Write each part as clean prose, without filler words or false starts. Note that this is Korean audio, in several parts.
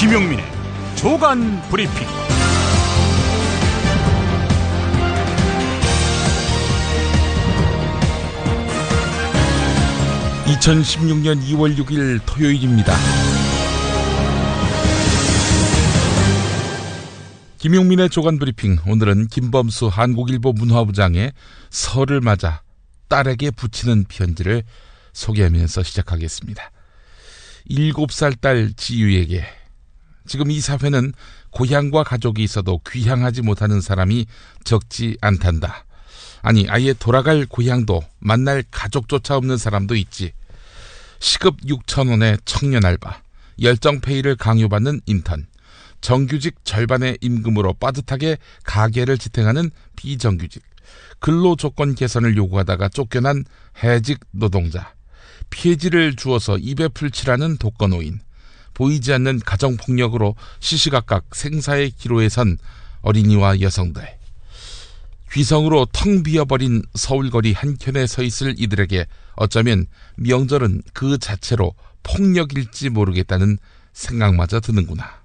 김용민의 조간 브리핑. 2016년 2월 6일 토요일입니다. 김용민의 조간 브리핑. 오늘은 김범수 한국일보 문화부장의 설을 맞아 딸에게 붙이는 편지를 소개하면서 시작하겠습니다. 7살 딸 지유에게, 지금 이 사회는 고향과 가족이 있어도 귀향하지 못하는 사람이 적지 않단다. 아니, 아예 돌아갈 고향도 만날 가족조차 없는 사람도 있지. 시급 6,000원의 청년 알바, 열정페이를 강요받는 인턴, 정규직 절반의 임금으로 빠듯하게 가게를 지탱하는 비정규직, 근로조건 개선을 요구하다가 쫓겨난 해직 노동자, 피해지를 주어서 입에 풀칠하는 독거노인, 보이지 않는 가정폭력으로 시시각각 생사의 기로에 선 어린이와 여성들, 귀성으로 텅 비어버린 서울거리 한켠에 서 있을 이들에게 어쩌면 명절은 그 자체로 폭력일지 모르겠다는 생각마저 드는구나.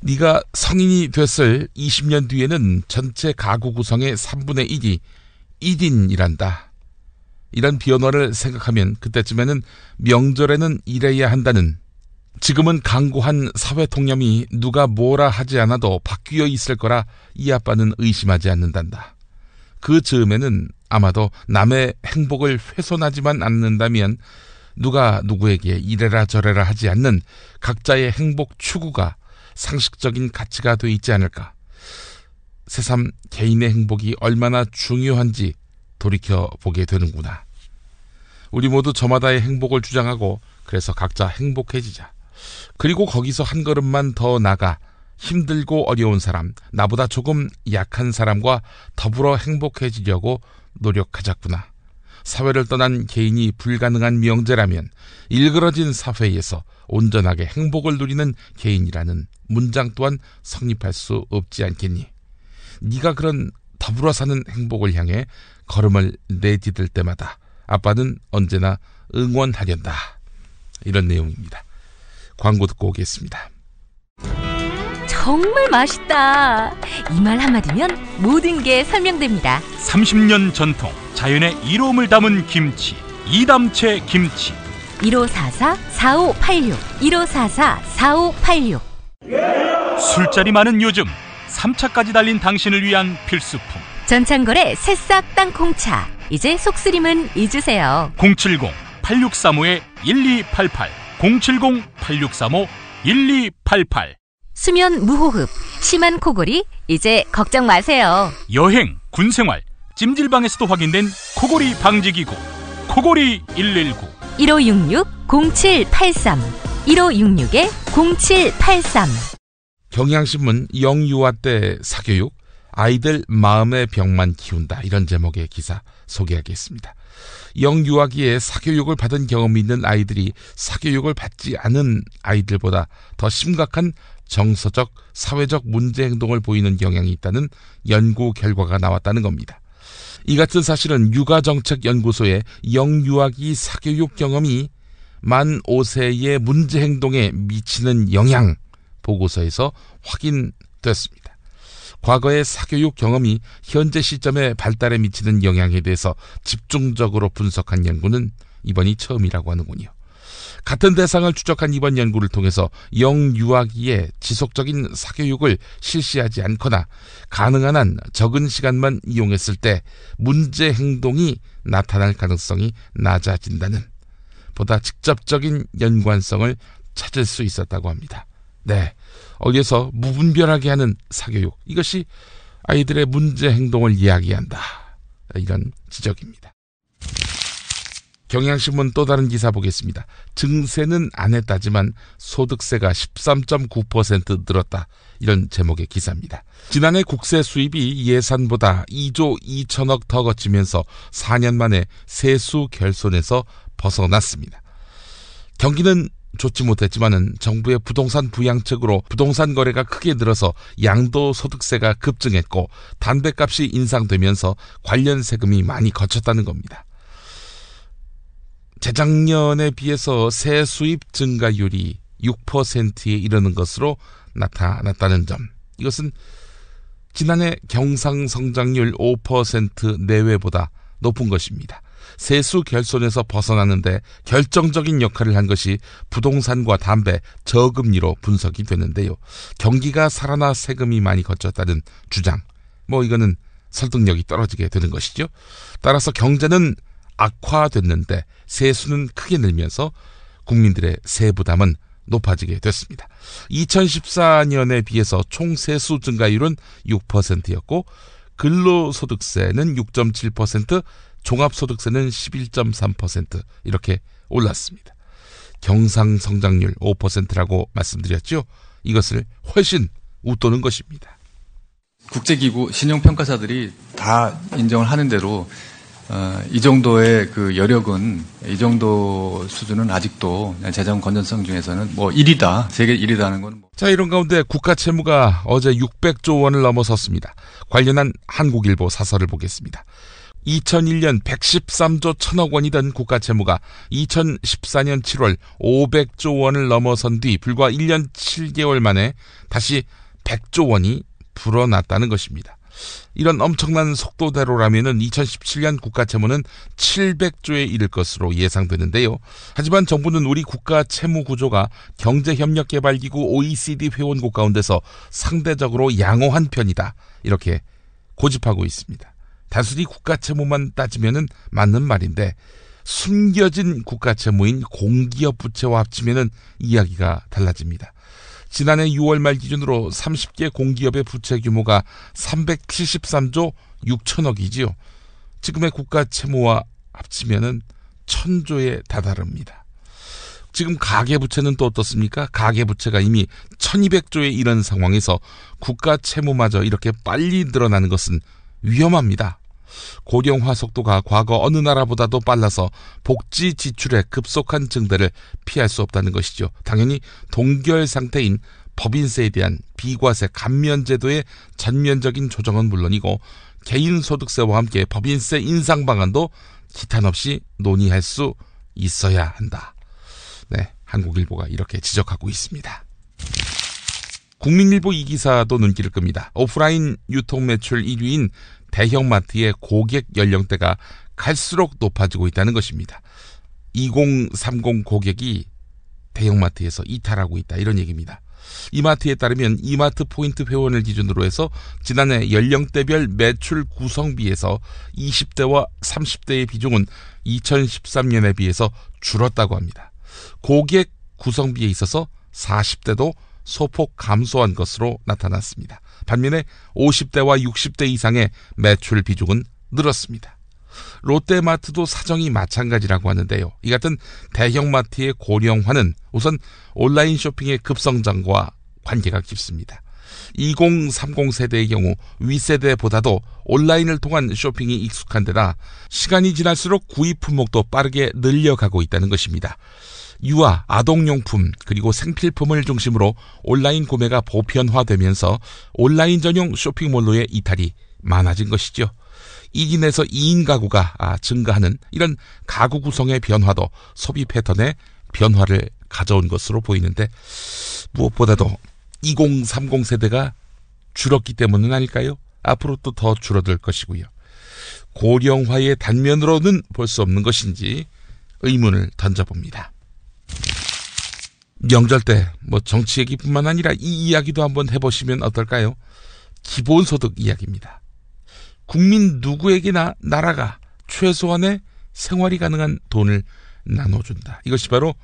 네가 성인이 됐을 20년 뒤에는 전체 가구 구성의 3분의 1이 1인이란다. 이런 비언어를 생각하면 그때쯤에는 명절에는 일해야 한다는, 지금은 강고한 사회 통념이 누가 뭐라 하지 않아도 바뀌어 있을 거라 이 아빠는 의심하지 않는단다. 그 즈음에는 아마도 남의 행복을 훼손하지만 않는다면 누가 누구에게 이래라 저래라 하지 않는 각자의 행복 추구가 상식적인 가치가 돼 있지 않을까. 새삼 개인의 행복이 얼마나 중요한지 돌이켜보게 되는구나. 우리 모두 저마다의 행복을 주장하고 그래서 각자 행복해지자. 그리고 거기서 한 걸음만 더 나가 힘들고 어려운 사람, 나보다 조금 약한 사람과 더불어 행복해지려고 노력하자꾸나. 사회를 떠난 개인이 불가능한 명제라면 일그러진 사회에서 온전하게 행복을 누리는 개인이라는 문장 또한 성립할 수 없지 않겠니? 네가 그런 더불어 사는 행복을 향해 걸음을 내디딜 때마다 아빠는 언제나 응원하련다. 이런 내용입니다. 광고 듣고 오겠습니다. 정말 맛있다. 이 말 한마디면 모든 게 설명됩니다. 30년 전통, 자연의 이로움을 담은 김치, 이담채 김치. 1544-4586 1544-4586. 술자리 많은 요즘 3차까지 달린 당신을 위한 필수품, 전창걸의 새싹 땅콩차. 이제 속쓰림은 잊으세요. 070-8635-1288 070-8635-1288. 수면 무호흡, 심한 코골이, 이제 걱정 마세요. 여행, 군생활, 찜질방에서도 확인된 코골이 방지기구 코골이 119 1566-0783 1566-0783. 경향신문 영유아 때 사교육, 아이들 마음의 병만 키운다, 이런 제목의 기사 소개하겠습니다. 영유아기에 사교육을 받은 경험이 있는 아이들이 사교육을 받지 않은 아이들보다 더 심각한 정서적, 사회적 문제 행동을 보이는 경향이 있다는 연구 결과가 나왔다는 겁니다. 이 같은 사실은 육아정책연구소의 영유아기 사교육 경험이 만 5세의 문제 행동에 미치는 영향 보고서에서 확인됐습니다. 과거의 사교육 경험이 현재 시점에 발달에 미치는 영향에 대해서 집중적으로 분석한 연구는 이번이 처음이라고 하는군요. 같은 대상을 추적한 이번 연구를 통해서 영유아기에 지속적인 사교육을 실시하지 않거나 가능한 한 적은 시간만 이용했을 때 문제 행동이 나타날 가능성이 낮아진다는 보다 직접적인 연관성을 찾을 수 있었다고 합니다. 네, 어디에서 무분별하게 하는 사교육, 이것이 아이들의 문제 행동을 이야기한다, 이런 지적입니다. 경향신문 또 다른 기사 보겠습니다. 증세는 안 했다지만 소득세가 13.9% 늘었다, 이런 제목의 기사입니다. 지난해 국세 수입이 예산보다 2조 2천억 더 거치면서 4년 만에 세수 결손에서 벗어났습니다. 경기는 좋지 못했지만은 정부의 부동산 부양책으로 부동산 거래가 크게 늘어서 양도소득세가 급증했고 담배값이 인상되면서 관련 세금이 많이 거쳤다는 겁니다. 재작년에 비해서 세수입 증가율이 6%에 이르는 것으로 나타났다는 점. 이것은 지난해 경상성장률 5% 내외보다 높은 것입니다. 세수 결손에서 벗어나는데 결정적인 역할을 한 것이 부동산과 담배, 저금리로 분석이 되는데요. 경기가 살아나 세금이 많이 걷혔다는 주장. 이거는 설득력이 떨어지게 되는 것이죠. 따라서 경제는 악화됐는데 세수는 크게 늘면서 국민들의 세부담은 높아지게 됐습니다. 2014년에 비해서 총 세수 증가율은 6%였고 근로소득세는 6.7%, 종합소득세는 11.3% 이렇게 올랐습니다. 경상성장률 5%라고 말씀드렸죠. 이것을 훨씬 웃도는 것입니다. 국제기구 신용평가사들이 다 인정을 하는 대로 이 정도의 그 여력은, 이 정도 수준은 아직도 재정 건전성 중에서는 1위다, 세계 1위다는 건. 자, 이런 가운데 국가 채무가 어제 600조 원을 넘어섰습니다. 관련한 한국일보 사설을 보겠습니다. 2001년 113조 1000억 원이던 국가 채무가 2014년 7월 500조 원을 넘어선 뒤 불과 1년 7개월 만에 다시 100조 원이 불어났다는 것입니다. 이런 엄청난 속도대로라면 2017년 국가 채무는 700조에 이를 것으로 예상되는데요. 하지만 정부는 우리 국가 채무 구조가 경제협력개발기구 OECD 회원국 가운데서 상대적으로 양호한 편이다, 이렇게 고집하고 있습니다. 단순히 국가 채무만 따지면은 맞는 말인데 숨겨진 국가 채무인 공기업 부채와 합치면은 이야기가 달라집니다. 지난해 6월 말 기준으로 30개 공기업의 부채 규모가 373조 6천억이지요. 지금의 국가 채무와 합치면은 1000조에 다다릅니다. 지금 가계부채는 또 어떻습니까? 가계부채가 이미 1200조에 이른 상황에서 국가 채무마저 이렇게 빨리 늘어나는 것은 위험합니다. 고령화 속도가 과거 어느 나라보다도 빨라서 복지 지출의 급속한 증대를 피할 수 없다는 것이죠. 당연히 동결 상태인 법인세에 대한 비과세 감면 제도의 전면적인 조정은 물론이고 개인소득세와 함께 법인세 인상 방안도 기탄 없이 논의할 수 있어야 한다. 네, 한국일보가 이렇게 지적하고 있습니다. 국민일보 이 기사도 눈길을 끕니다. 오프라인 유통 매출 1위인 대형마트의 고객 연령대가 갈수록 높아지고 있다는 것입니다. 2030 고객이 대형마트에서 이탈하고 있다, 이런 얘기입니다. 이마트에 따르면 이마트 포인트 회원을 기준으로 해서 지난해 연령대별 매출 구성비에서 20대와 30대의 비중은 2013년에 비해서 줄었다고 합니다. 고객 구성비에 있어서 40대도 소폭 감소한 것으로 나타났습니다. 반면에 50대와 60대 이상의 매출 비중은 늘었습니다. 롯데마트도 사정이 마찬가지라고 하는데요. 이 같은 대형마트의 고령화는 우선 온라인 쇼핑의 급성장과 관계가 깊습니다. 2030 세대의 경우 윗세대보다도 온라인을 통한 쇼핑이 익숙한 데다 시간이 지날수록 구입 품목도 빠르게 늘려가고 있다는 것입니다. 유아, 아동용품, 그리고 생필품을 중심으로 온라인 구매가 보편화되면서 온라인 전용 쇼핑몰로의 이탈이 많아진 것이죠. 1인에서 2인 가구가 증가하는 이런 가구 구성의 변화도 소비 패턴의 변화를 가져온 것으로 보이는데 무엇보다도 2030 세대가 줄었기 때문은 아닐까요? 앞으로 또 더 줄어들 것이고요. 고령화의 단면으로는 볼 수 없는 것인지 의문을 던져봅니다. 명절 때 정치 얘기뿐만 아니라 이 이야기도 한번 해보시면 어떨까요? 기본소득 이야기입니다. 국민 누구에게나 나라가 최소한의 생활이 가능한 돈을 나눠준다. 이것이 바로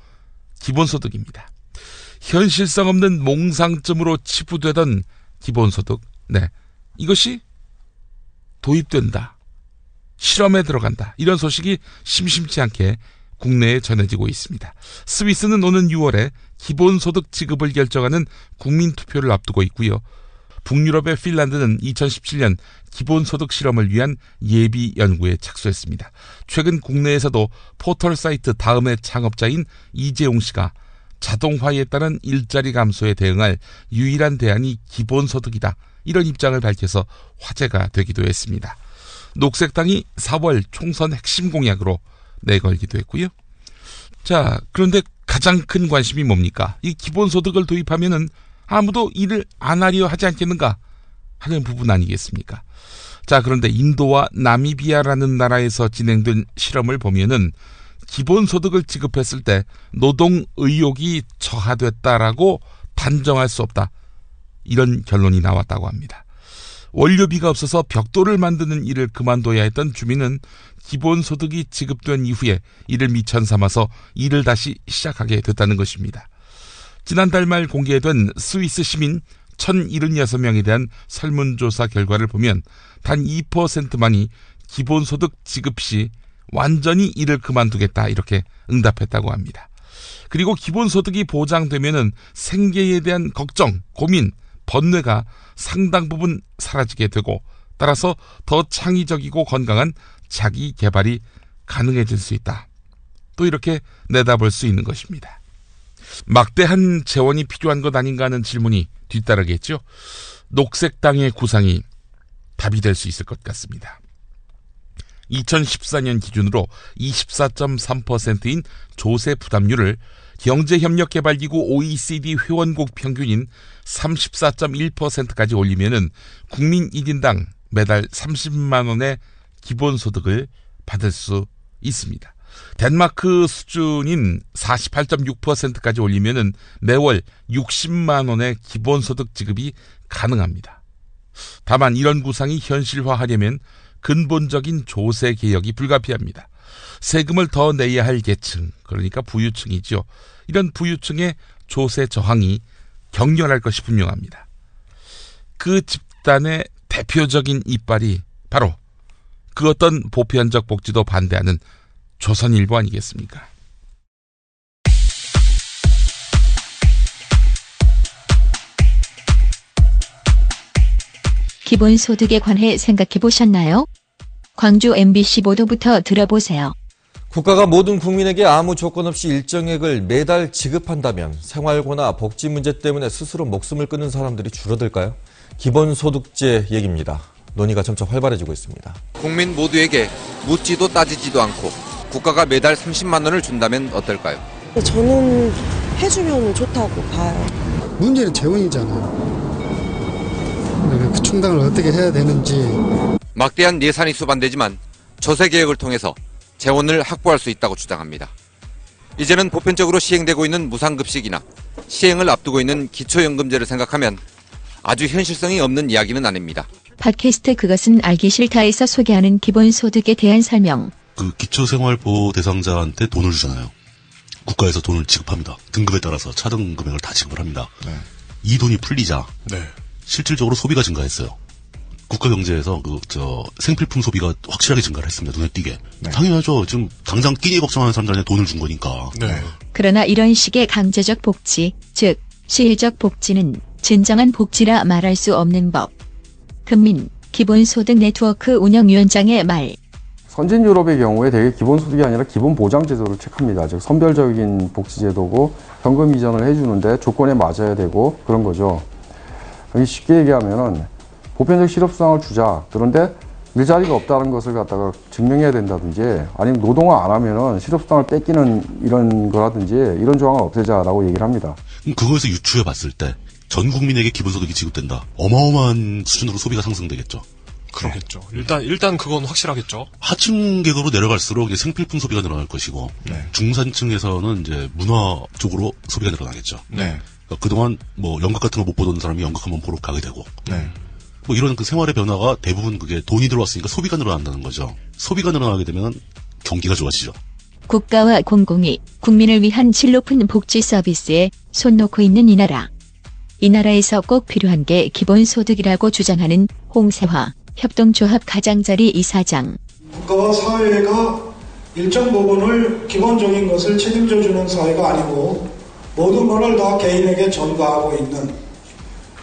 기본소득입니다. 현실성 없는 몽상쯤으로 치부되던 기본소득, 이것이 도입된다, 실험에 들어간다, 이런 소식이 심심치 않게 국내에 전해지고 있습니다. 스위스는 오는 6월에 기본소득 지급을 결정하는 국민투표를 앞두고 있고요. 북유럽의 핀란드는 2017년 기본소득 실험을 위한 예비 연구에 착수했습니다. 최근 국내에서도 포털 사이트 다음의 창업자인 이재용 씨가 자동화에 따른 일자리 감소에 대응할 유일한 대안이 기본소득이다, 이런 입장을 밝혀서 화제가 되기도 했습니다. 녹색당이 4월 총선 핵심 공약으로 내걸기도 했고요. 자, 그런데 가장 큰 관심이 뭡니까? 이 기본소득을 도입하면은 아무도 일을 안 하려 하지 않겠는가 하는 부분 아니겠습니까? 자, 그런데 인도와 나미비아라는 나라에서 진행된 실험을 보면은 기본소득을 지급했을 때 노동 의욕이 저하됐다라고 단정할 수 없다. 이런 결론이 나왔다고 합니다. 원료비가 없어서 벽돌을 만드는 일을 그만둬야 했던 주민은 기본소득이 지급된 이후에 이를 미천 삼아서 일을 다시 시작하게 됐다는 것입니다. 지난달 말 공개된 스위스 시민 1076명에 대한 설문조사 결과를 보면 단 2%만이 기본소득 지급 시 완전히 일을 그만두겠다 이렇게 응답했다고 합니다. 그리고 기본소득이 보장되면은 생계에 대한 걱정, 고민, 번뇌가 상당 부분 사라지게 되고 따라서 더 창의적이고 건강한 자기 개발이 가능해질 수 있다. 또 이렇게 내다볼 수 있는 것입니다. 막대한 재원이 필요한 것 아닌가 하는 질문이 뒤따르겠죠. 녹색당의 구상이 답이 될 수 있을 것 같습니다. 2014년 기준으로 24.3%인 조세 부담률을 경제협력개발기구 OECD 회원국 평균인 34.1%까지 올리면은 국민 1인당 매달 30만 원의 기본소득을 받을 수 있습니다. 덴마크 수준인 48.6%까지 올리면은 매월 60만 원의 기본소득 지급이 가능합니다. 다만 이런 구상이 현실화하려면 근본적인 조세 개혁이 불가피합니다. 세금을 더 내야 할 계층, 그러니까 부유층이죠. 이런 부유층의 조세 저항이 격렬할 것이 분명합니다. 그 집단의 대표적인 이빨이 바로 그 어떤 보편적 복지도 반대하는 조선일보 아니겠습니까? 기본소득에 관해 생각해 보셨나요? 광주 MBC 보도부터 들어보세요. 국가가 모든 국민에게 아무 조건 없이 일정액을 매달 지급한다면 생활고나 복지 문제 때문에 스스로 목숨을 끊는 사람들이 줄어들까요? 기본소득제 얘기입니다. 논의가 점차 활발해지고 있습니다. 국민 모두에게 묻지도 따지지도 않고 국가가 매달 30만 원을 준다면 어떨까요? 저는 해주면 좋다고 봐요. 문제는 재원이잖아요. 그 충당을 어떻게 해야 되는지. 막대한 예산이 수반되지만 조세개혁을 통해서 재원을 확보할 수 있다고 주장합니다. 이제는 보편적으로 시행되고 있는 무상급식이나 시행을 앞두고 있는 기초연금제를 생각하면 아주 현실성이 없는 이야기는 아닙니다. 팟캐스트 그것은 알기 싫다에서 소개하는 기본소득에 대한 설명. 그 기초생활보호 대상자한테 돈을 주잖아요. 국가에서 돈을 지급합니다. 등급에 따라서 차등 금액을 다 지급을 합니다. 네. 이 돈이 풀리자 실질적으로 소비가 증가했어요. 국가 경제에서 생필품 소비가 확실하게 증가를 했습니다. 눈에 띄게. 네. 당연하죠. 지금 당장 끼니 걱정하는 사람들한테 돈을 준 거니까. 네. 그러나 이런 식의 강제적 복지, 즉 시일적 복지는 진정한 복지라 말할 수 없는 법. 금민 기본소득 네트워크 운영위원장의 말. 선진 유럽의 경우에 대개 기본소득이 아니라 기본보장제도를 택합니다. 즉 선별적인 복지제도고 현금 이전을 해주는데 조건에 맞아야 되고 그런 거죠. 쉽게 얘기하면은 보편적 실업수당을 주자. 그런데 일자리가 없다는 것을 갖다가 증명해야 된다든지 아니면 노동을 안 하면은 실업수당을 뺏기는 이런 거라든지 이런 조항을 없애자라고 얘기를 합니다. 그거에서 유추해 봤을 때 전 국민에게 기본소득이 지급된다. 어마어마한 수준으로 소비가 상승되겠죠. 그렇겠죠. 일단 그건 확실하겠죠. 하층 계급으로 내려갈수록 이제 생필품 소비가 늘어날 것이고 중산층에서는 이제 문화 쪽으로 소비가 늘어나겠죠. 그러니까 그동안 뭐 연극 같은 거 못 보던 사람이 연극 한번 보러 가게 되고 뭐 이런 그 생활의 변화가 대부분 그게 돈이 들어왔으니까 소비가 늘어난다는 거죠. 소비가 늘어나게 되면 경기가 좋아지죠. 국가와 공공이 국민을 위한 질 높은 복지 서비스에 손 놓고 있는 이 나라. 이 나라에서 꼭 필요한 게 기본소득이라고 주장하는 홍세화 협동조합 가장자리 이사장. 국가와 사회가 일정 부분을 기본적인 것을 책임져 주는 사회가 아니고 모든 것을 다 개인에게 전가하고 있는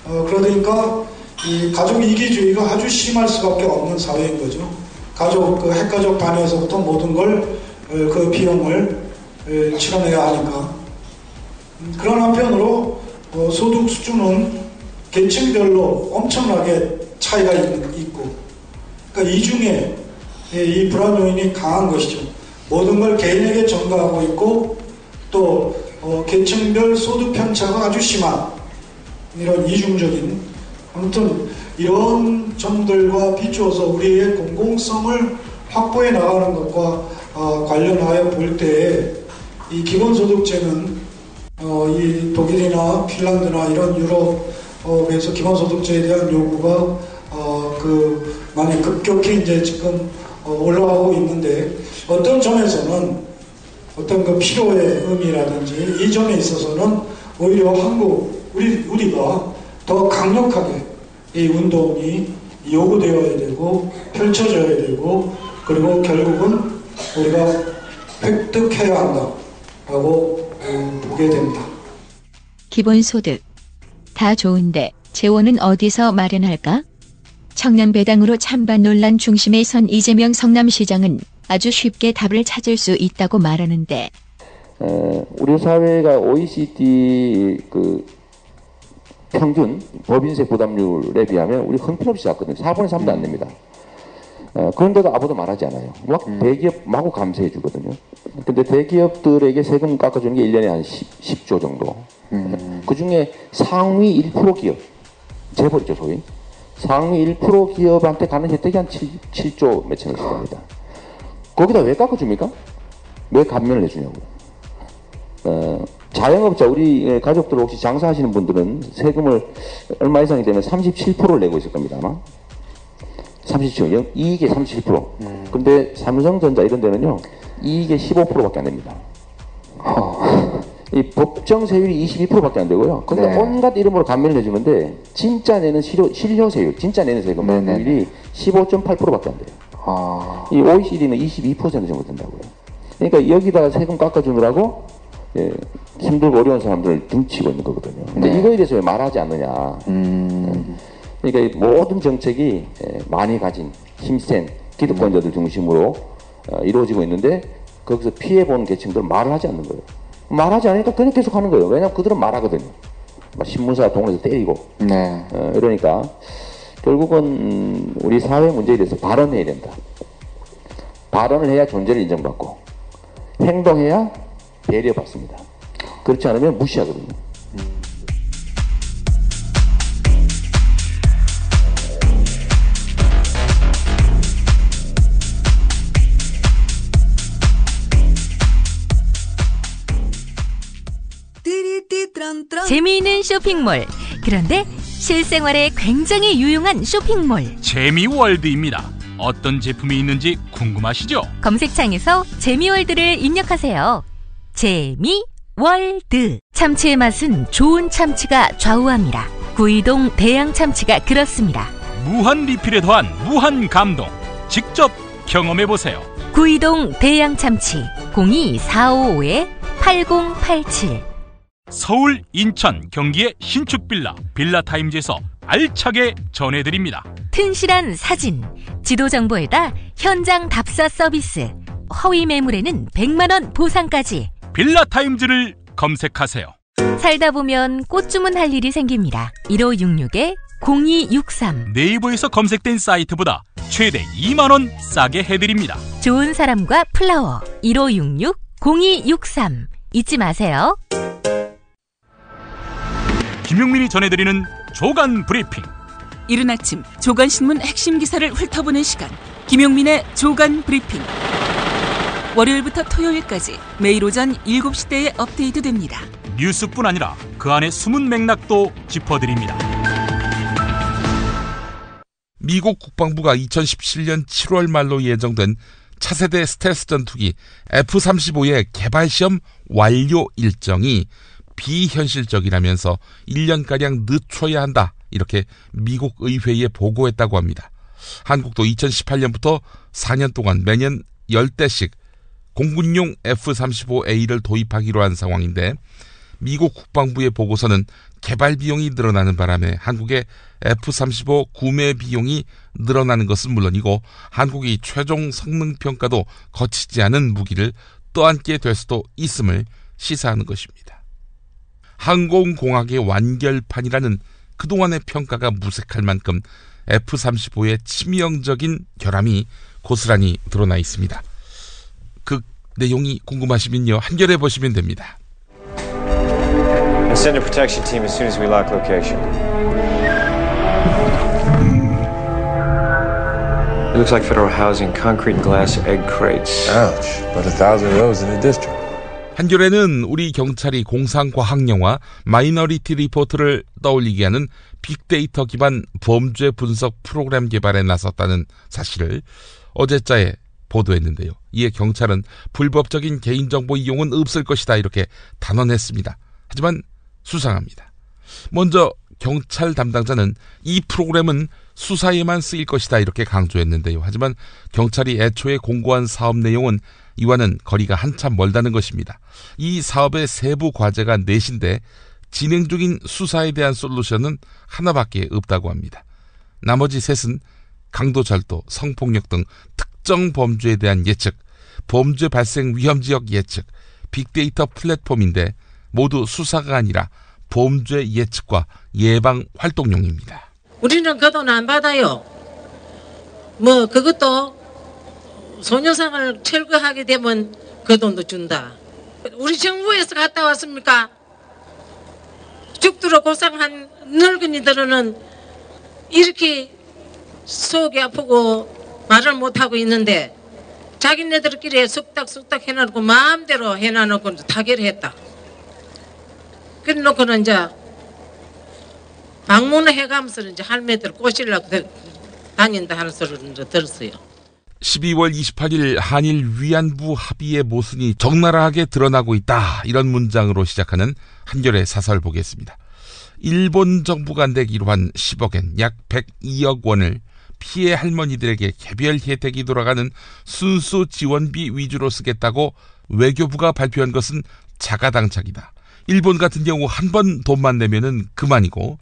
그러니까 이 가족 이기주의가 아주 심할 수밖에 없는 사회인 거죠. 가족 핵가족 단위에서부터 모든 걸 그 비용을 치러내야 하니까. 그런 한편으로 소득 수준은 계층별로 엄청나게 차이가 있고, 그러니까 이 중에 이 불안 요인이 강한 것이죠. 모든 걸 개인에게 전가하고 있고 또 계층별 소득 편차가 아주 심한 이런 이중적인 아무튼 이런 점들과 비추어서 우리의 공공성을 확보해 나가는 것과 관련하여 볼 때 이 기본소득제는 이 독일이나 핀란드나 이런 유럽에서 기본소득제에 대한 요구가 많이 급격히 이제 지금 올라가고 있는데 어떤 점에서는 어떤 그 필요의 의미라든지 이 점에 있어서는 오히려 우리가 더 강력하게 이 운동이 요구되어야 되고 펼쳐져야 되고 그리고 결국은 우리가 획득해야 한다라고 보게 됩니다. 기본소득. 다 좋은데 재원은 어디서 마련할까? 청년 배당으로 찬반 논란 중심에 선 이재명 성남시장은 아주 쉽게 답을 찾을 수 있다고 말하는데 우리 사회가 OECD 평균 법인세 부담률에 비하면 우리 형편없이 작거든요. 4분의 3도 안 됩니다. 그런데도 아무도 말하지 않아요. 막 대기업 마구 감세해 주거든요. 근데 대기업들에게 세금 깎아주는 게 1년에 한 10조 정도. 그 중에 상위 1% 기업, 재벌이죠, 소위. 상위 1% 기업한테 가는 혜택이 한 7조 몇천원씩 됩니다. 거기다 왜 깎아줍니까? 왜 감면을 해주냐고요. 자영업자, 우리 가족들 혹시 장사하시는 분들은 세금을 얼마 이상이 되면 37%를 내고 있을 겁니다, 아마. 37%, 이익의 37%. 근데 삼성전자 이런 데는요, 이익의 15%밖에 안 됩니다. 이 법정 세율이 22%밖에 안 되고요. 그러니까 온갖 이름으로 감면을 해주는데, 진짜 내는 실효세율, 진짜 내는 세금 비율이 15.8%밖에 안 돼요. 이 OECD는 22% 정도 된다고요. 그러니까 여기다가 세금 깎아주느라고, 힘들고 어려운 사람들을 등치고 있는 거거든요. 근데 이거에 대해서 왜 말하지 않느냐. 그러니까 모든 정책이 많이 가진 힘센 기득권자들 중심으로 이루어지고 있는데 거기서 피해본 계층들은 말을 하지 않는 거예요. 말하지 않으니까 그냥 계속 하는 거예요. 왜냐하면 그들은 말하거든요. 막 신문사 동네에서 때리고. 이러니까 결국은 우리 사회 문제에 대해서 발언해야 된다. 발언을 해야 존재를 인정받고 행동해야 배려받습니다. 그렇지 않으면 무시하거든요. 재미있는 쇼핑몰. 그런데 실생활에 굉장히 유용한 쇼핑몰. 재미월드입니다. 어떤 제품이 있는지 궁금하시죠? 검색창에서 재미월드를 입력하세요. 재미월드. 참치의 맛은 좋은 참치가 좌우합니다. 구이동 대양 참치가 그렇습니다. 무한 리필에 더한 무한 감동. 직접 경험해보세요. 구이동 대양 참치 02-455-8087. 서울, 인천, 경기의 신축 빌라타임즈에서 알차게 전해드립니다. 튼실한 사진, 지도 정보에다 현장 답사 서비스, 허위 매물에는 100만원 보상까지. 빌라타임즈를 검색하세요. 살다 보면 꽃 주문할 일이 생깁니다. 1566-0263. 네이버에서 검색된 사이트보다 최대 2만원 싸게 해드립니다. 좋은 사람과 플라워 1566-0263. 잊지 마세요. 김용민이 전해드리는 조간 브리핑. 이른 아침 조간신문 핵심 기사를 훑어보는 시간, 김용민의 조간 브리핑. 월요일부터 토요일까지 매일 오전 7시대에 업데이트됩니다. 뉴스뿐 아니라 그 안에 숨은 맥락도 짚어드립니다. 미국 국방부가 2017년 7월 말로 예정된 차세대 스텔스 전투기 F-35의 개발시험 완료 일정이 비현실적이라면서 1년가량 늦춰야 한다, 이렇게 미국 의회에 보고했다고 합니다. 한국도 2018년부터 4년 동안 매년 10대씩 공군용 F-35A를 도입하기로 한 상황인데, 미국 국방부의 보고서는 개발 비용이 늘어나는 바람에 한국의 F-35 구매 비용이 늘어나는 것은 물론이고 한국이 최종 성능평가도 거치지 않은 무기를 떠안게 될 수도 있음을 시사하는 것입니다. 항공공학의 완결판이라는 그동안의 평가가 무색할 만큼 F-35의 치명적인 결함이 고스란히 드러나 있습니다. 그 내용이 궁금하시면요, 한겨레 보시면 됩니다. and send a protection team as soon as we lock location. It looks like federal housing, concrete and glass egg crates. Ouch, but 1,000 of those in the district. 한겨레는 우리 경찰이 공상과학영화 마이너리티 리포트를 떠올리게 하는 빅데이터 기반 범죄 분석 프로그램 개발에 나섰다는 사실을 어제자에 보도했는데요. 이에 경찰은 불법적인 개인정보 이용은 없을 것이다 이렇게 단언했습니다. 하지만 수상합니다. 먼저 경찰 담당자는 이 프로그램은 수사에만 쓰일 것이다 이렇게 강조했는데요. 하지만 경찰이 애초에 공고한 사업 내용은 이와는 거리가 한참 멀다는 것입니다. 이 사업의 세부 과제가 넷인데 진행 중인 수사에 대한 솔루션은 하나밖에 없다고 합니다. 나머지 셋은 강도절도, 성폭력 등 특정 범죄에 대한 예측, 범죄 발생 위험지역 예측, 빅데이터 플랫폼인데 모두 수사가 아니라 범죄 예측과 예방 활동용입니다. 우리는 그 돈 안 받아요. 뭐 그것도 소녀상을 철거하게 되면 그 돈도 준다. 우리 정부에서 갔다 왔습니까? 죽도록 고상한 늙은이들은 이렇게 속이 아프고 말을 못하고 있는데 자기네들끼리 쑥닥쑥닥 해놔놓고 마음대로 해놔놓고 타결했다. 그래놓고는 이제 방문을 해가면서 이제 할매들 꼬시려고 다닌다 하는 소리를 이제 들었어요. 12월 28일 한일 위안부 합의의 모순이 적나라하게 드러나고 있다. 이런 문장으로 시작하는 한겨레 사설 보겠습니다. 일본 정부가 내기로 한 10억엔 약 102억 원을 피해 할머니들에게 개별 혜택이 돌아가는 순수 지원비 위주로 쓰겠다고 외교부가 발표한 것은 자가당착이다. 일본 같은 경우 한 번 돈만 내면은 그만이고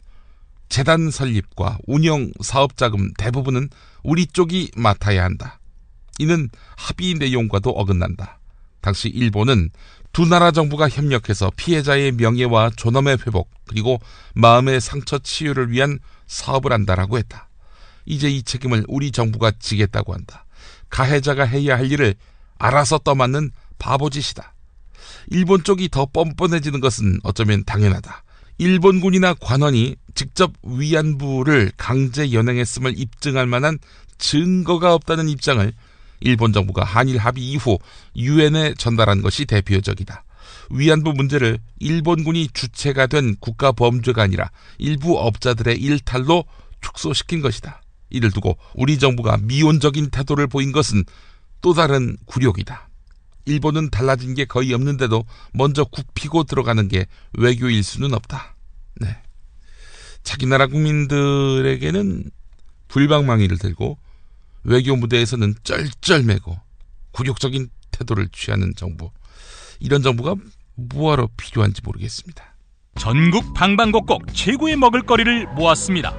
재단 설립과 운영 사업자금 대부분은 우리 쪽이 맡아야 한다. 이는 합의 내용과도 어긋난다. 당시 일본은 두 나라 정부가 협력해서 피해자의 명예와 존엄의 회복 그리고 마음의 상처 치유를 위한 사업을 한다라고 했다. 이제 이 책임을 우리 정부가 지겠다고 한다. 가해자가 해야 할 일을 알아서 떠맡는 바보짓이다. 일본 쪽이 더 뻔뻔해지는 것은 어쩌면 당연하다. 일본군이나 관원이 직접 위안부를 강제 연행했음을 입증할 만한 증거가 없다는 입장을 일본 정부가 한일 합의 이후 유엔에 전달한 것이 대표적이다. 위안부 문제를 일본군이 주체가 된 국가 범죄가 아니라 일부 업자들의 일탈로 축소시킨 것이다. 이를 두고 우리 정부가 미온적인 태도를 보인 것은 또 다른 굴욕이다. 일본은 달라진 게 거의 없는데도 먼저 굽히고 들어가는 게 외교일 수는 없다. 네. 자기 나라 국민들에게는 불방망이를 들고 외교 무대에서는 쩔쩔매고 굴욕적인 태도를 취하는 정부. 이런 정부가 뭐하러 필요한지 모르겠습니다. 전국 방방곡곡 최고의 먹을거리를 모았습니다.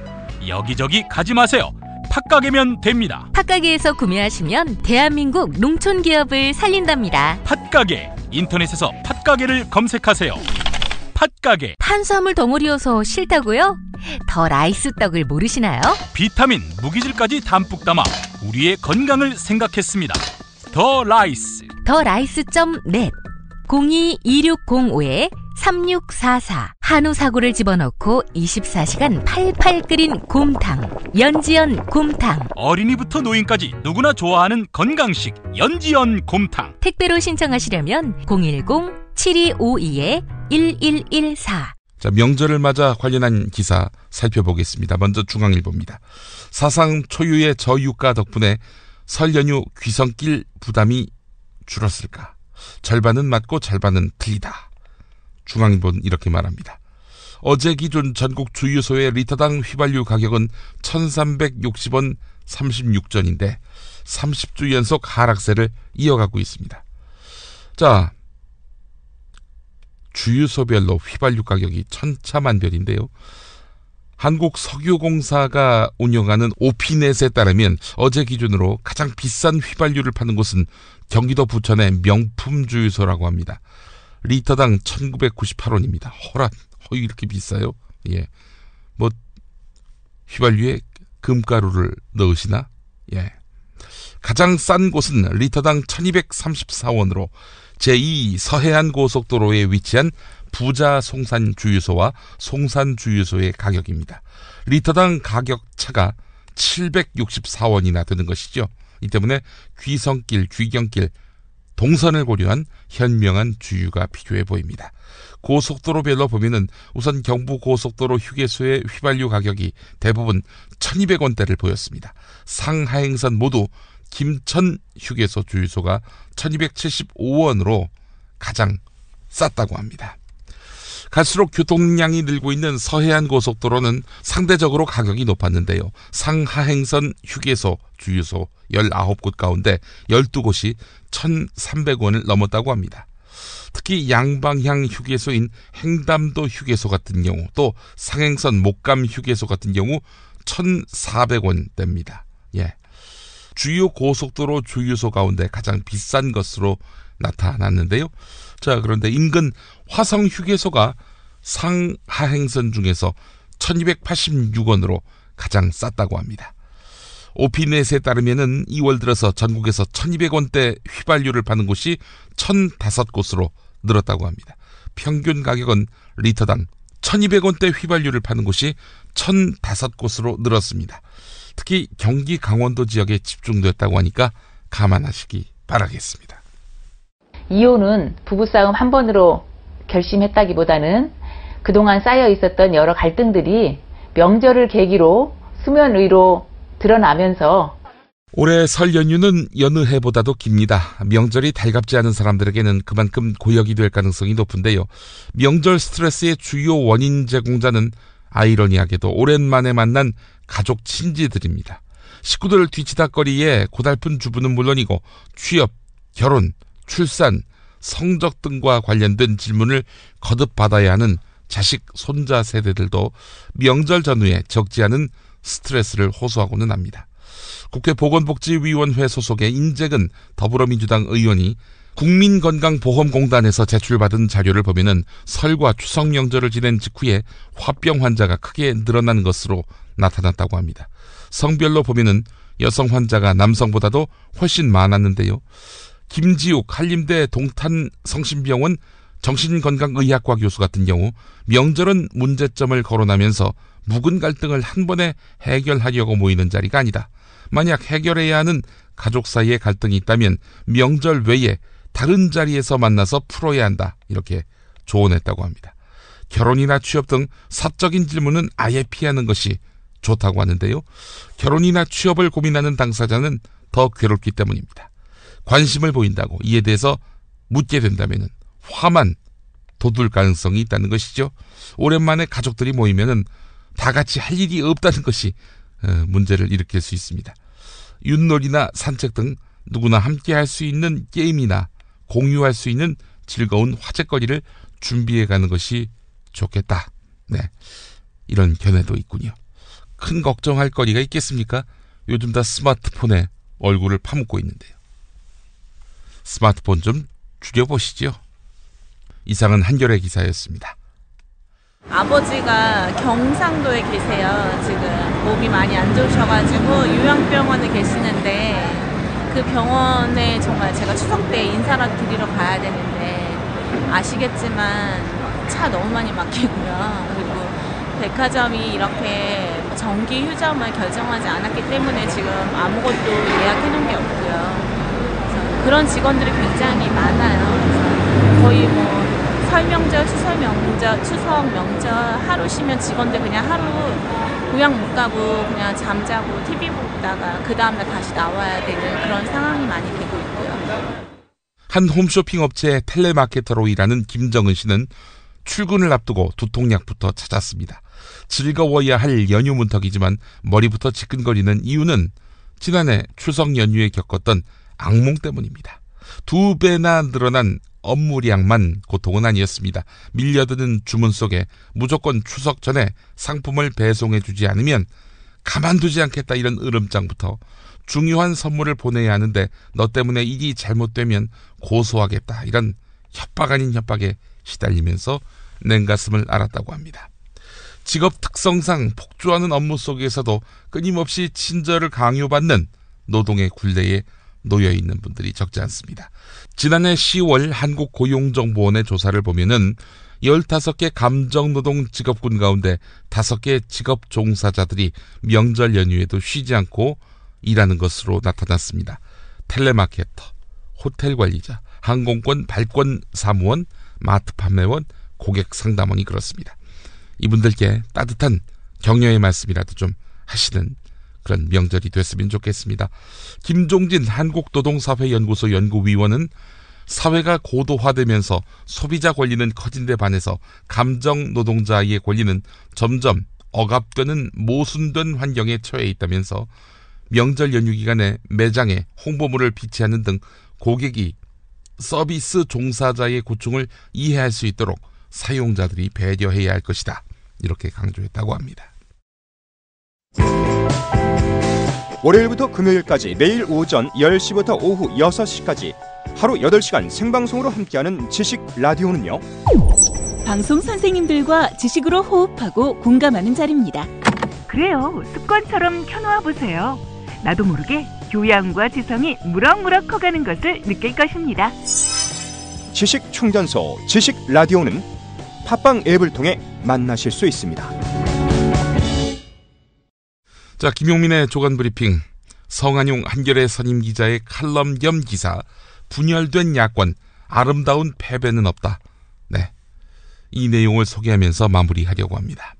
여기저기 가지 마세요. 팥가게면 됩니다. 팥가게에서 구매하시면 대한민국 농촌기업을 살린답니다. 팥가게, 인터넷에서 팥가게를 검색하세요. 팥가게. 탄수화물 덩어리여서 싫다고요? 더 라이스 떡을 모르시나요? 비타민, 무기질까지 담뿍 담아 우리의 건강을 생각했습니다. 더 라이스. 더 라이스.net 02-2605-3644 한우 사고를 집어넣고 24시간 팔팔 끓인 곰탕 연지연 곰탕. 어린이부터 노인까지 누구나 좋아하는 건강식 연지연 곰탕. 택배로 신청하시려면 010-7252-1114. 자, 명절을 맞아 관련한 기사 살펴보겠습니다. 먼저 중앙일보입니다. 사상 초유의 저유가 덕분에 설 연휴 귀성길 부담이 줄었을까? 절반은 맞고 절반은 틀리다. 중앙일보는 이렇게 말합니다. 어제 기준 전국 주유소의 리터당 휘발유 가격은 1,360원 36전인데 30주 연속 하락세를 이어가고 있습니다. 자, 주유소별로 휘발유 가격이 천차만별인데요. 한국석유공사가 운영하는 오피넷에 따르면 어제 기준으로 가장 비싼 휘발유를 파는 곳은 경기도 부천의 명품 주유소라고 합니다. 리터당 1,998원입니다. 이렇게 비싸요? 예. 뭐 휘발유에 금가루를 넣으시나? 예. 가장 싼 곳은 리터당 1234원으로 제2 서해안 고속도로에 위치한 부자 송산 주유소와 송산 주유소의 가격입니다. 리터당 가격 차가 764원이나 되는 것이죠. 이 때문에 귀성길, 귀경길, 동선을 고려한 현명한 주유가 필요해 보입니다. 고속도로별로 보면은 우선 경부고속도로 휴게소의 휘발유 가격이 대부분 1200원대를 보였습니다. 상하행선 모두 김천 휴게소 주유소가 1275원으로 가장 쌌다고 합니다. 갈수록 교통량이 늘고 있는 서해안 고속도로는 상대적으로 가격이 높았는데요. 상하행선 휴게소 주유소 19곳 가운데 12곳이 1,300원을 넘었다고 합니다. 특히 양방향 휴게소인 행담도 휴게소 같은 경우, 또 상행선 목감 휴게소 같은 경우 1,400원대입니다. 예. 주요 고속도로 주유소 가운데 가장 비싼 것으로 나타났는데요. 자, 그런데 인근 화성 휴게소가 상하행선 중에서 1286원으로 가장 쌌다고 합니다. 오피넷에 따르면은 2월 들어서 전국에서 1200원대 휘발유를 파는 곳이 1005곳으로 늘었다고 합니다. 평균 가격은 리터당 1200원대 휘발유를 파는 곳이 1005곳으로 늘었습니다. 특히 경기 강원도 지역에 집중됐다고 하니까 감안하시기 바라겠습니다. 이혼은 부부싸움 한 번으로 결심했다기보다는 그동안 쌓여 있었던 여러 갈등들이 명절을 계기로 수면 위로 드러나면서 올해 설 연휴는 여느 해보다도 깁니다. 명절이 달갑지 않은 사람들에게는 그만큼 고역이 될 가능성이 높은데요. 명절 스트레스의 주요 원인 제공자는 아이러니하게도 오랜만에 만난 가족 친지들입니다. 식구들 뒤치다거리에 고달픈 주부는 물론이고 취업, 결혼, 출산, 성적 등과 관련된 질문을 거듭 받아야 하는 자식, 손자 세대들도 명절 전후에 적지 않은 스트레스를 호소하고는 합니다. 국회 보건복지위원회 소속의 인재근 더불어민주당 의원이 국민건강보험공단에서 제출받은 자료를 보면은 설과 추석 명절을 지낸 직후에 화병 환자가 크게 늘어나는 것으로 나타났다고 합니다. 성별로 보면은 여성 환자가 남성보다도 훨씬 많았는데요. 김지욱 한림대 동탄성심병원 정신건강의학과 교수 같은 경우 명절은 문제점을 거론하면서 묵은 갈등을 한 번에 해결하려고 모이는 자리가 아니다. 만약 해결해야 하는 가족 사이의 갈등이 있다면 명절 외에 다른 자리에서 만나서 풀어야 한다. 이렇게 조언했다고 합니다. 결혼이나 취업 등 사적인 질문은 아예 피하는 것이 좋다고 하는데요. 결혼이나 취업을 고민하는 당사자는 더 괴롭기 때문입니다. 관심을 보인다고 이에 대해서 묻게 된다면 화만 돋을 가능성이 있다는 것이죠. 오랜만에 가족들이 모이면은 다 같이 할 일이 없다는 것이 문제를 일으킬 수 있습니다. 윷놀이나 산책 등 누구나 함께 할 수 있는 게임이나 공유할 수 있는 즐거운 화제거리를 준비해 가는 것이 좋겠다. 네, 이런 견해도 있군요. 큰 걱정할 거리가 있겠습니까? 요즘 다 스마트폰에 얼굴을 파묻고 있는데요. 스마트폰 좀 줄여보시죠. 이상은 한겨레 기사였습니다. 아버지가 경상도에 계세요. 지금 몸이 많이 안 좋으셔가지고 요양병원에 계시는데 그 병원에 정말 제가 추석 때 인사라도 드리러 가야 되는데 아시겠지만 차 너무 많이 막히고요. 그리고 백화점이 이렇게 정기 휴점을 결정하지 않았기 때문에 지금 아무것도 예약해놓은 게 없고요. 그래서 그런 직원들이 굉장히 많아요. 그래서 거의 뭐 설명절, 추석 명절 하루 쉬면 직원들 그냥 하루 고향 못 가고 그냥 잠자고 TV 보다가 그 다음날 다시 나와야 되는 그런 상황이 많이 되고 있고요. 한 홈쇼핑 업체 텔레마케터로 일하는 김정은 씨는 출근을 앞두고 두통약부터 찾았습니다. 즐거워야 할 연휴 문턱이지만 머리부터 지끈거리는 이유는 지난해 추석 연휴에 겪었던 악몽 때문입니다. 2배나 늘어난 업무량만 고통은 아니었습니다. 밀려드는 주문 속에 무조건 추석 전에 상품을 배송해주지 않으면 가만두지 않겠다 이런 으름장부터 중요한 선물을 보내야 하는데 너 때문에 일이 잘못되면 고소하겠다 이런 협박 아닌 협박에 시달리면서 냉가슴을 앓았다고 합니다. 직업 특성상 폭주하는 업무 속에서도 끊임없이 친절을 강요받는 노동의 굴레에 놓여 있는 분들이 적지 않습니다. 지난해 10월 한국고용정보원의 조사를 보면은 15개 감정노동 직업군 가운데 5개 직업 종사자들이 명절 연휴에도 쉬지 않고 일하는 것으로 나타났습니다. 텔레마케터, 호텔 관리자, 항공권 발권 사무원, 마트 판매원, 고객 상담원이 그렇습니다. 이분들께 따뜻한 격려의 말씀이라도 좀 하시는 그런 명절이 됐으면 좋겠습니다. 김종진 한국노동사회연구소 연구위원은 사회가 고도화되면서 소비자 권리는 커진 데 반해서 감정노동자의 권리는 점점 억압되는 모순된 환경에 처해 있다면서 명절 연휴 기간에 매장에 홍보물을 비치하는 등 고객이 서비스 종사자의 고충을 이해할 수 있도록 사용자들이 배려해야 할 것이다. 이렇게 강조했다고 합니다. 월요일부터 금요일까지 매일 오전 10시부터 오후 6시까지 하루 8시간 생방송으로 함께하는 지식 라디오는요. 방송 선생님들과 지식으로 호흡하고 공감하는 자리입니다. 그래요. 습관처럼 켜놓아 보세요. 나도 모르게 교양과 지성이 무럭무럭 커가는 것을 느낄 것입니다. 지식 충전소 지식 라디오는 팟빵 앱을 통해 만나실 수 있습니다. 자, 김용민의 조간브리핑, 성한용 한겨레 선임 기자의 칼럼 겸 기사, 분열된 야권, 아름다운 패배는 없다. 네, 이 내용을 소개하면서 마무리하려고 합니다.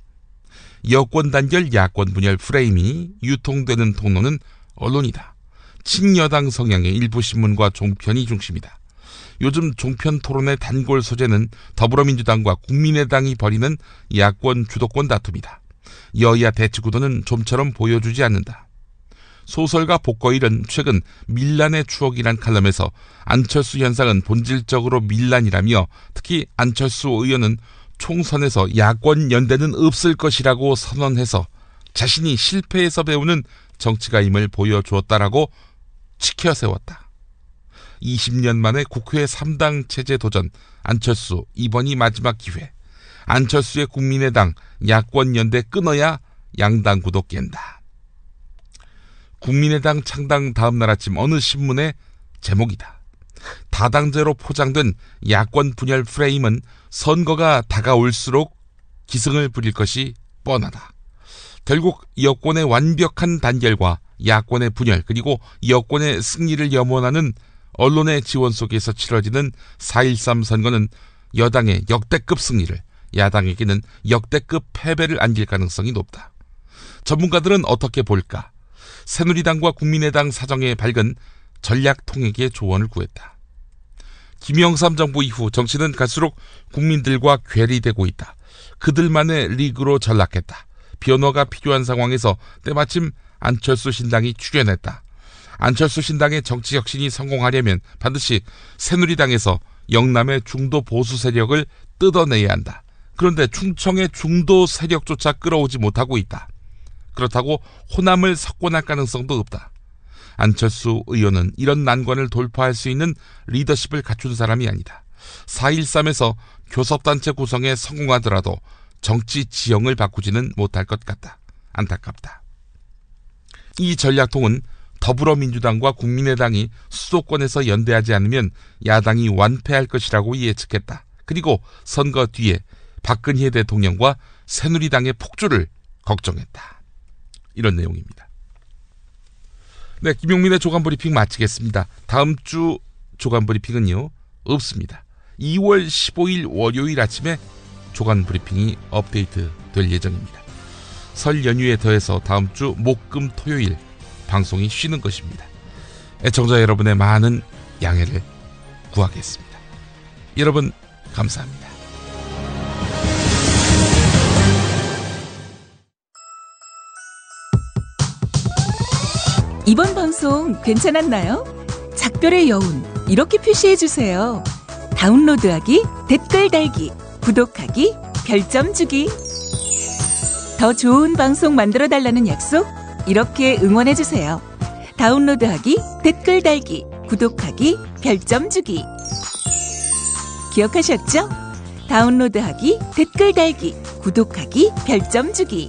여권 단결 야권 분열 프레임이 유통되는 통로는 언론이다. 친여당 성향의 일부 신문과 종편이 중심이다. 요즘 종편 토론의 단골 소재는 더불어민주당과 국민의당이 벌이는 야권 주도권 다툼이다. 여야 대치 구도는 좀처럼 보여주지 않는다. 소설가 복거일은 최근 밀란의 추억이란 칼럼에서 안철수 현상은 본질적으로 밀란이라며 특히 안철수 의원은 총선에서 야권 연대는 없을 것이라고 선언해서 자신이 실패해서 배우는 정치가임을 보여주었다라고 치켜세웠다. 20년 만에 국회 3당 체제 도전, 안철수 이번이 마지막 기회. 안철수의 국민의당 야권 연대 끊어야 양당 구도 깬다. 국민의당 창당 다음 날 아침 어느 신문의 제목이다. 다당제로 포장된 야권 분열 프레임은 선거가 다가올수록 기승을 부릴 것이 뻔하다. 결국 여권의 완벽한 단결과 야권의 분열 그리고 여권의 승리를 염원하는 언론의 지원 속에서 치러지는 4.13 선거는 여당의 역대급 승리를, 야당에게는 역대급 패배를 안길 가능성이 높다. 전문가들은 어떻게 볼까? 새누리당과 국민의당 사정에 밝은 전략통역의 조언을 구했다. 김영삼 정부 이후 정치는 갈수록 국민들과 괴리되고 있다. 그들만의 리그로 전락했다. 변화가 필요한 상황에서 때마침 안철수 신당이 출연했다. 안철수 신당의 정치 혁신이 성공하려면 반드시 새누리당에서 영남의 중도 보수 세력을 뜯어내야 한다. 그런데 충청의 중도 세력조차 끌어오지 못하고 있다. 그렇다고 호남을 석권할 가능성도 없다. 안철수 의원은 이런 난관을 돌파할 수 있는 리더십을 갖춘 사람이 아니다. 4.13에서 교섭단체 구성에 성공하더라도 정치 지형을 바꾸지는 못할 것 같다. 안타깝다. 이 전략통은 더불어민주당과 국민의당이 수도권에서 연대하지 않으면 야당이 완패할 것이라고 예측했다. 그리고 선거 뒤에 박근혜 대통령과 새누리당의 폭주를 걱정했다. 이런 내용입니다. 네, 김용민의 조간브리핑 마치겠습니다. 다음 주 조간브리핑은요, 없습니다. 2월 15일 월요일 아침에 조간브리핑이 업데이트 될 예정입니다. 설 연휴에 더해서 다음 주 목금 토요일 방송이 쉬는 것입니다. 애청자 여러분의 많은 양해를 구하겠습니다. 여러분 감사합니다. 이번 방송 괜찮았나요? 작별의 여운 이렇게 표시해주세요. 다운로드하기, 댓글 달기, 구독하기, 별점 주기. 더 좋은 방송 만들어달라는 약속 이렇게 응원해주세요. 다운로드하기, 댓글 달기, 구독하기, 별점 주기. 기억하셨죠? 다운로드하기, 댓글 달기, 구독하기, 별점 주기.